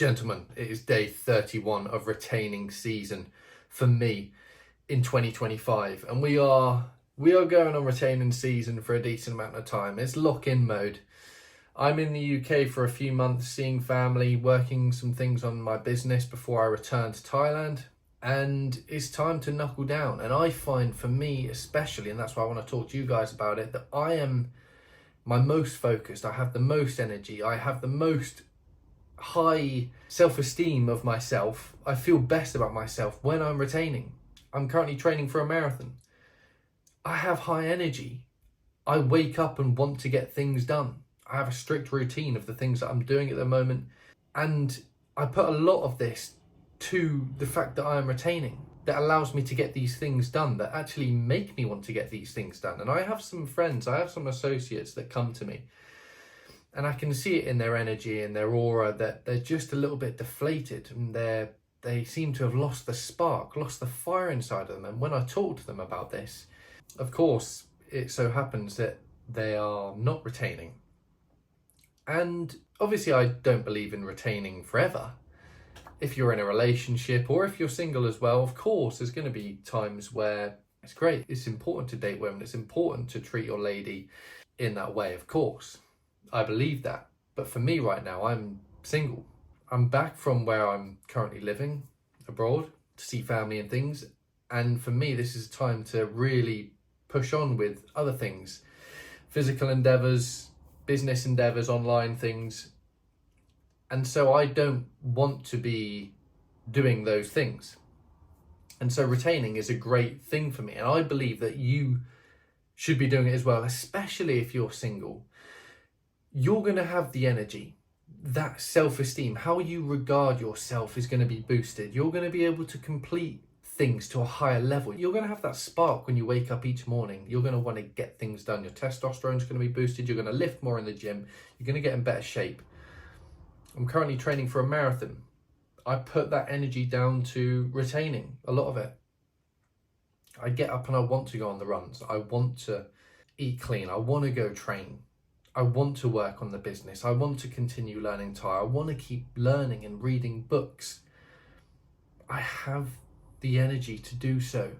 Gentlemen, it is day 31 of retaining season for me in 2025, and we are going on retaining season for a decent amount of time. It's lock-in mode. I'm in the UK for a few months, seeing family, working some things on my business before I return to Thailand, and it's time to knuckle down. And I find, for me especially, and that's why I want to talk to you guys about it, that I am my most focused, I have the most energy, I have the most high self-esteem of myself. I feel best about myself when I'm retaining. I'm currently training for a marathon. I have high energy. I wake up and want to get things done. I have a strict routine of the things that I'm doing at the moment, and I put a lot of this to the fact that I am retaining. That allows me to get these things done, that actually make me want to get these things done. And I have some friends, I have some associates that come to me, and I can see it in their energy and their aura that they're just a little bit deflated, and they seem to have lost the spark, lost the fire inside of them. And when I talk to them about this, of course, it so happens that they are not retaining. And obviously I don't believe in retaining forever. If you're in a relationship or if you're single as well, of course, there's going to be times where it's great. It's important to date women. It's important to treat your lady in that way, of course. I believe that. But for me right now, I'm single. I'm back from where I'm currently living abroad to see family and things. And for me, this is a time to really push on with other things. Physical endeavors, business endeavors, online things. And so I don't want to be doing those things. And so retaining is a great thing for me. And I believe that you should be doing it as well, especially if you're single. You're going to have the energy, that self-esteem, how you regard yourself is going to be boosted. You're going to be able to complete things to a higher level. You're going to have that spark when you wake up each morning. You're going to want to get things done. Your testosterone's going to be boosted. You're going to lift more in the gym. You're going to get in better shape. I'm currently training for a marathon. I put that energy down to retaining a lot of it. I get up and I want to go on the runs. I want to eat clean. I want to go train. I want to work on the business. I want to continue learning Thai. I want to keep learning and reading books. I have the energy to do so.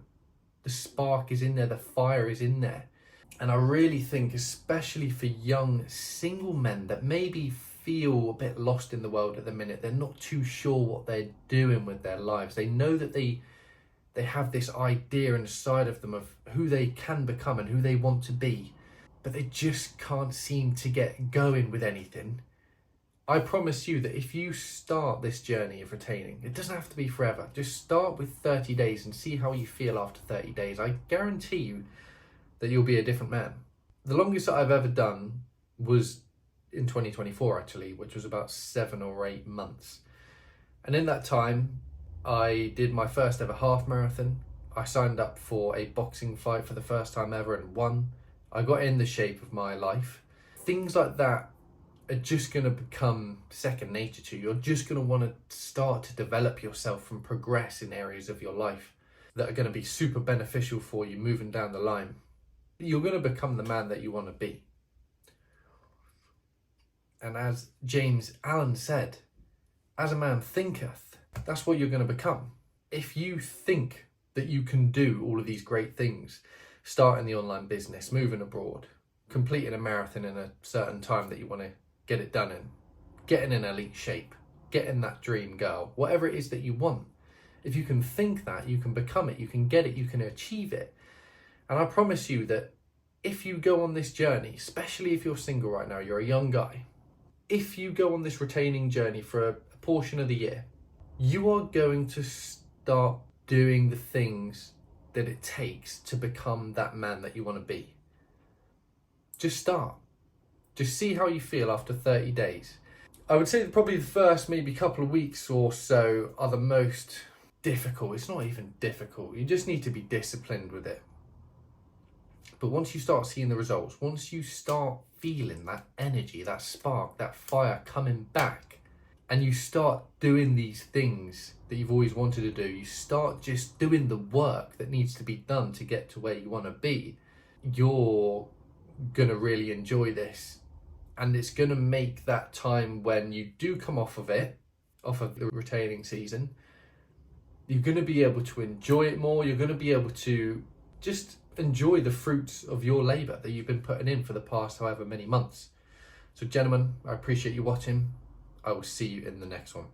The spark is in there. The fire is in there. And I really think, especially for young single men that maybe feel a bit lost in the world at the minute, they're not too sure what they're doing with their lives. They know that they have this idea inside of them of who they can become and who they want to be, but they just can't seem to get going with anything. I promise you that if you start this journey of retaining, it doesn't have to be forever. Just start with 30 days and see how you feel after 30 days. I guarantee you that you'll be a different man. The longest that I've ever done was in 2024 actually, which was about 7 or 8 months. And in that time, I did my first ever half marathon. I signed up for a boxing fight for the first time ever and won. I got in the shape of my life. Things like that are just going to become second nature to you. You're just going to want to start to develop yourself and progress in areas of your life that are going to be super beneficial for you moving down the line. You're going to become the man that you want to be. And as James Allen said, as a man thinketh, that's what you're going to become. If you think that you can do all of these great things, starting the online business, moving abroad, completing a marathon in a certain time that you want to get it done in, getting in elite shape, getting that dream girl, whatever it is that you want. If you can think that, you can become it, you can get it, you can achieve it. And I promise you that if you go on this journey, especially if you're single right now, you're a young guy, if you go on this retaining journey for a portion of the year, you are going to start doing the things that it takes to become that man that you want to be. Just start. Just see how you feel after 30 days. I would say that probably the first maybe couple of weeks or so are the most difficult. It's not even difficult. You just need to be disciplined with it. But once you start seeing the results, once you start feeling that energy, that spark, that fire coming back, and you start doing these things that you've always wanted to do, you start just doing the work that needs to be done to get to where you want to be, you're going to really enjoy this. And it's going to make that time when you do come off of it off of the retaining season, you're going to be able to enjoy it more. You're going to be able to just enjoy the fruits of your labour that you've been putting in for the past however many months. So gentlemen, I appreciate you watching. I will see you in the next one.